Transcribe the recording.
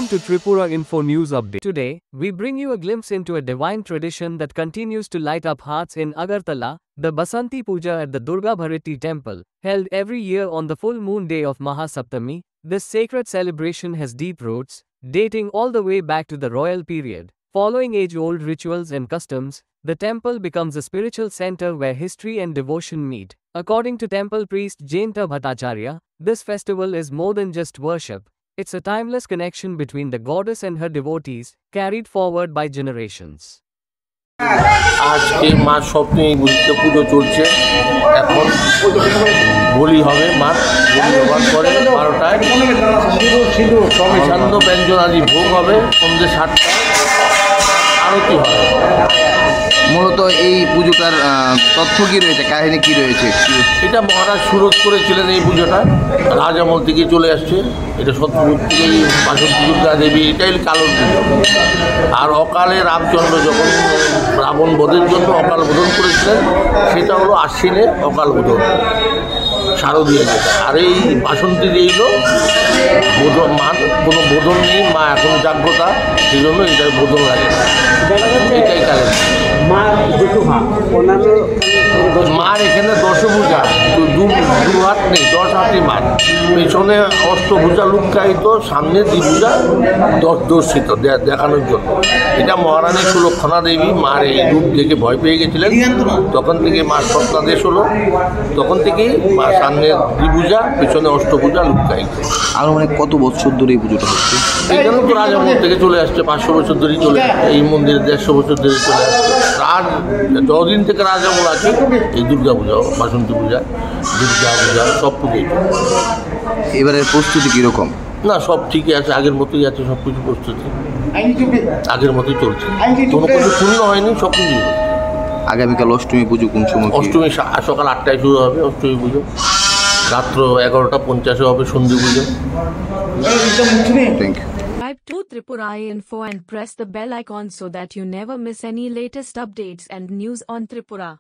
Welcome to Tripura Info News Update. Today, we bring you a glimpse into a divine tradition that continues to light up hearts in Agartala, the Basanti Puja at the Durga Bharati temple. Held every year on the full moon day of Mahasaptami, this sacred celebration has deep roots, dating all the way back to the royal period. Following age-old rituals and customs, the temple becomes a spiritual center where history and devotion meet. According to temple priest Jainta Bhattacharya, this festival is more than just worship. It's a timeless connection between the goddess and her devotees, carried forward by generations. আজকে মা সপ্তমী বুঝতে পুজো চলছে। এখন বলি হবে মা বলি হওয়ার পরে 12টায় মিষ্টান্ন ব্যঞ্জন আদি ভোগ হবে, সন্ধ্যে 7টায় আরতি হবে। মূলত এই পুজোটার তথ্য কি রয়েছে, কাহিনী কি রয়েছে? এটা মহারাজ সুরত করেছিলেন এই পুজোটা, রাজামল থেকে চলে আসছে। এটা সত্যযুগ থেকেই বাসন্তী দুর্গা দেবী, এটাই কালোর পুজো। আর অকালে রামচন্দ্র যখন রাবণ বধের জন্য অকাল বোধন করেছিলেন, সেটা হলো আশ্বিনে অকাল বোধন, শারদীয় যেটা। আর এই বাসন্তী এইল বোধন, মা কোনো বোধন নেই, মা এখন জাগ্রতা, সেই জন্য এটা বোধন লাগে না, এটাই কারণ। মার এখানে দশভুজা, দু হাত নেই, 10 হাতই মার। পেছনে অষ্টভুজা লুক্কায়িত, সামনে দ্বিভুজা দর্শিত দেখানোর জন্য। এটা মহারানী সুলক্ষণা দেবী মার এই রূপ দেখে ভয় পেয়ে গেছিলেন, তখন থেকে মার স্বপ্নাদেশ হলো, তখন থেকেই মা সামনে দ্বিভুজা, পেছনে অষ্টভুজা লুক্কায়িত। আরও মানে কত বছর ধরে এই পুজোটা হচ্ছে? এখানে তো রাজামল থেকে চলে আসছে, 500 বছর ধরেই চলে আসছে। এই মন্দিরে 150 বছর ধরে চলে আসছে। যতদিন থেকে রাজামল আছে এই দুর্গা পূজা, বাসন্তী পূজা, দুর্গা পূজা সব পুজোই। এবারের প্রস্তুতি কীরকম? না, সব ঠিকই আছে, আগের মতোই আছে, সব কিছু প্রস্তুতি আগের মতোই চলছে, কোনো কিছু শূন্য হয়নি, সব কিছুই। আগামীকাল অষ্টমী পুজো কোন সময়? অষ্টমী সকাল 8টায় শুরু হবে অষ্টমী পুজো, রাত্র 11:50 হবে সন্ধি পুজো। Thank you. Subscribe to Tripura Info and press the bell icon so that you never miss any latest updates and news on Tripura.